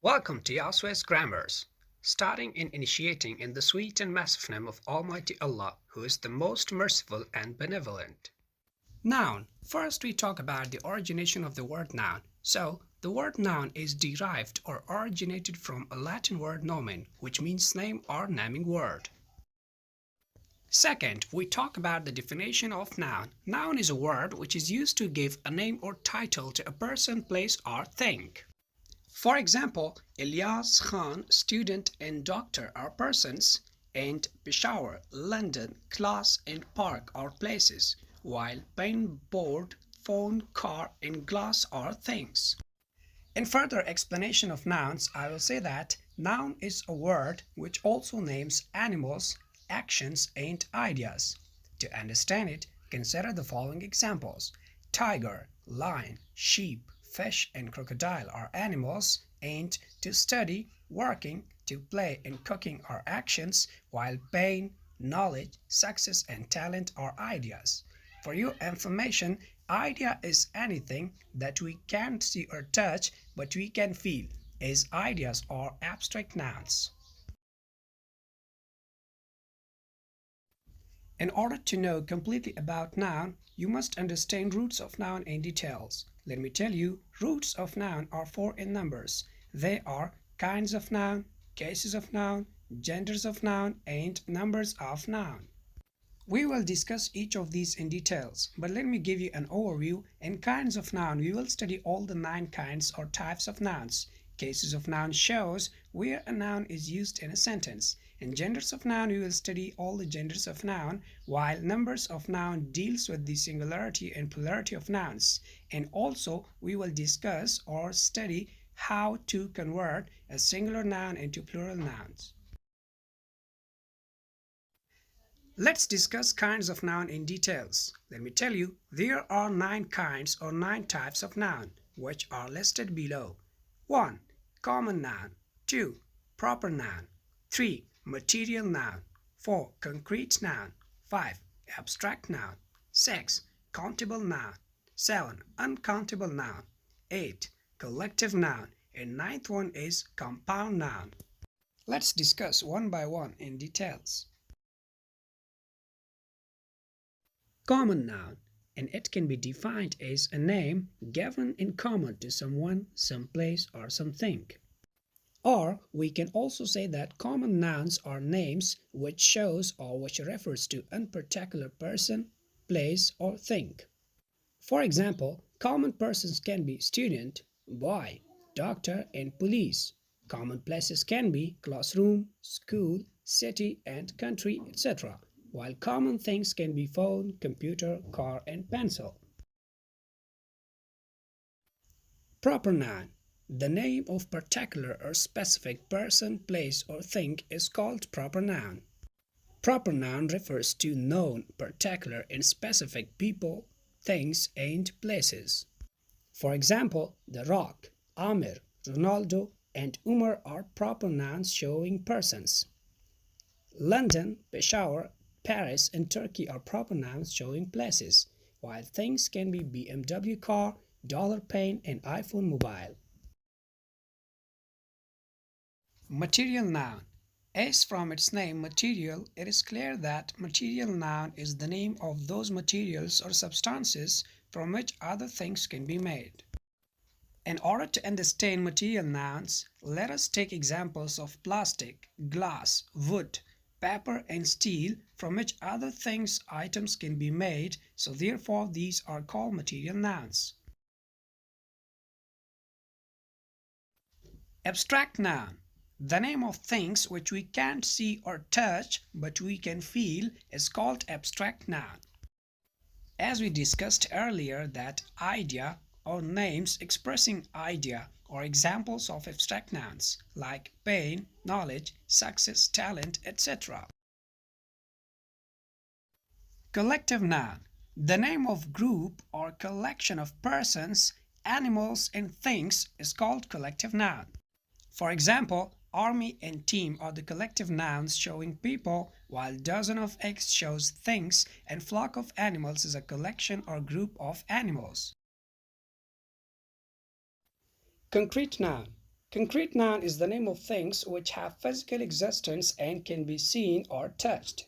Welcome to YaasWais GrammarS, starting in initiating in the sweet and massive name of Almighty Allah, who is the most merciful and benevolent. Noun. First we talk about the origination of the word noun. So, the word noun is derived or originated from a Latin word nomen, which means name or naming word. Second, we talk about the definition of noun. Noun is a word which is used to give a name or title to a person, place or thing. For example, Ilyas Khan, student and doctor are persons, and Peshawar, London, class and park are places, while pen, board, phone, car and glass are things. In further explanation of nouns, I will say that noun is a word which also names animals, actions and ideas. To understand it, consider the following examples. Tiger, lion, sheep, fish and crocodile are animals, and to study, working, to play and cooking are actions, while pain, knowledge, success and talent are ideas. For your information, idea is anything that we can't see or touch but we can feel, as ideas are abstract nouns. In order to know completely about noun, you must understand roots of noun in details. Let me tell you, roots of noun are four in numbers. They are kinds of noun, cases of noun, genders of noun, and numbers of noun. We will discuss each of these in details, but let me give you an overview. In kinds of noun, we will study all the 9 kinds or types of nouns. Cases of noun shows where a noun is used in a sentence. In genders of noun, we will study all the genders of noun, while numbers of noun deals with the singularity and plurality of nouns. And also, we will discuss or study how to convert a singular noun into plural nouns. Let's discuss kinds of noun in details. Let me tell you, there are 9 kinds or 9 types of noun, which are listed below. 1. Common noun. 2. Proper noun. 3. Material noun. 4. Concrete noun. 5. Abstract noun. 6. Countable noun. 7. Uncountable noun. 8. Collective noun. And 9th one is compound noun. Let's discuss one by one in details. Common noun, and it can be defined as a name given in common to someone, some place or something. Or we can also say that common nouns are names which shows or which refers to a particular person, place or thing. For example, common persons can be student, boy, doctor and police. Common places can be classroom, school, city and country, etc., while common things can be phone, computer, car and pencil. Proper noun. The name of particular or specific person, place or thing is called proper noun. Proper noun refers to known, particular and specific people, things and places. For example, The Rock, Amir, Ronaldo and Umar are proper nouns showing persons. London, Peshawar, Paris and Turkey are proper nouns showing places, while things can be BMW car, dollar pen and iPhone mobile. Material noun. As from its name material, it is clear that material noun is the name of those materials or substances from which other things can be made. In order to understand material nouns, let us take examples of plastic, glass, wood, paper and steel from which other things items can be made, so therefore these are called material nouns. Abstract noun. The name of things which we can't see or touch but we can feel is called abstract noun. As we discussed earlier that idea or names expressing idea are examples of abstract nouns like pain, knowledge, success, talent, etc. Collective noun. The name of group or collection of persons, animals and things is called collective noun. For example, army and team are the collective nouns showing people, while dozen of eggs shows things and flock of animals is a collection or group of animals. Concrete noun. Concrete noun is the name of things which have physical existence and can be seen or touched.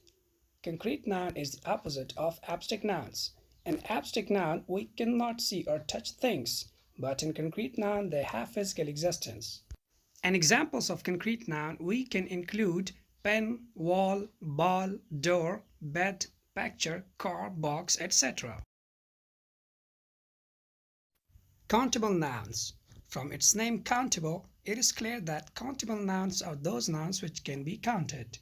Concrete noun is the opposite of abstract nouns. In abstract noun, we cannot see or touch things, but in concrete noun, they have physical existence. And examples of concrete noun we can include pen, wall, ball, door, bed, picture, car, box, etc. Countable nouns. From its name countable, it is clear that countable nouns are those nouns which can be counted.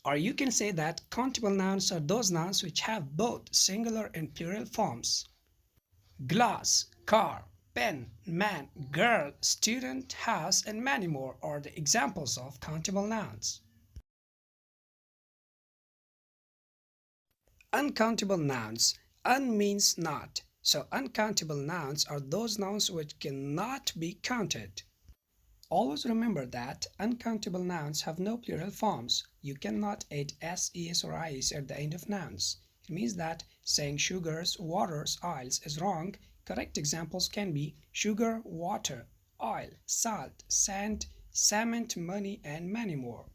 Or you can say that countable nouns are those nouns which have both singular and plural forms. Glass, car, pen, man, girl, student, house, and many more are the examples of countable nouns. Uncountable nouns. Un means not. So uncountable nouns are those nouns which cannot be counted. Always remember that uncountable nouns have no plural forms. You cannot add s, es, or is at the end of nouns. It means that saying sugars, waters, oils is wrong. Correct examples can be sugar, water, oil, salt, sand, cement, money, and many more.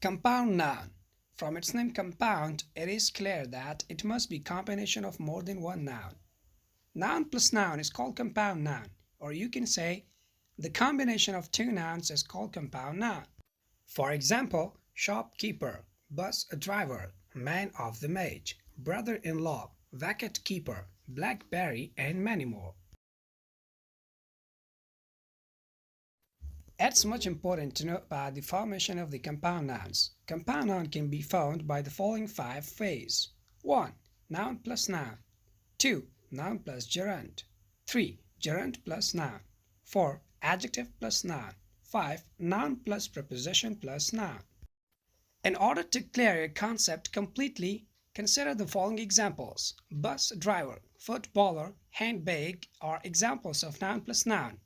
Compound noun. From its name compound, it is clear that it must be a combination of more than one noun. Noun plus noun is called compound noun, or you can say the combination of two nouns is called compound noun. For example, shopkeeper, bus driver, man of the maid, brother-in-law, vacant keeper, blackberry, and many more. It's much important to know about the formation of the compound nouns. Compound noun can be found by the following 5 ways. 1. Noun plus noun. 2. Noun plus gerund. 3. Gerund plus noun. 4. Adjective plus noun. 5. Noun plus preposition plus noun. In order to clear your concept completely, consider the following examples. Bus driver, footballer, handbag are examples of noun plus noun.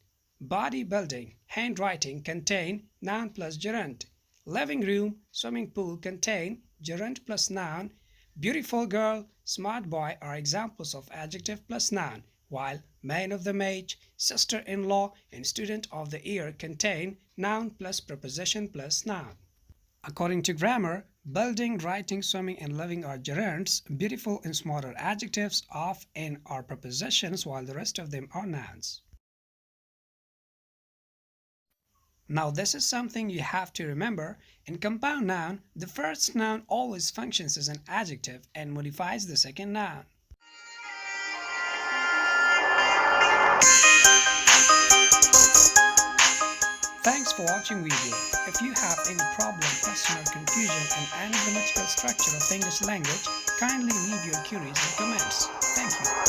Bodybuilding, handwriting contain noun plus gerund. Living room, swimming pool contain gerund plus noun. Beautiful girl, smart boy are examples of adjective plus noun, while man of the maid, sister-in-law, and student of the year contain noun plus preposition plus noun. According to grammar, building, writing, swimming, and living are gerunds. Beautiful and smart are adjectives, of and are prepositions, while the rest of them are nouns. Now this is something you have to remember. In compound noun, the first noun always functions as an adjective and modifies the second noun. Thanks for watching video. If you have any problem, question, or confusion in any grammatical structure of English language, kindly leave your queries in comments. Thank you.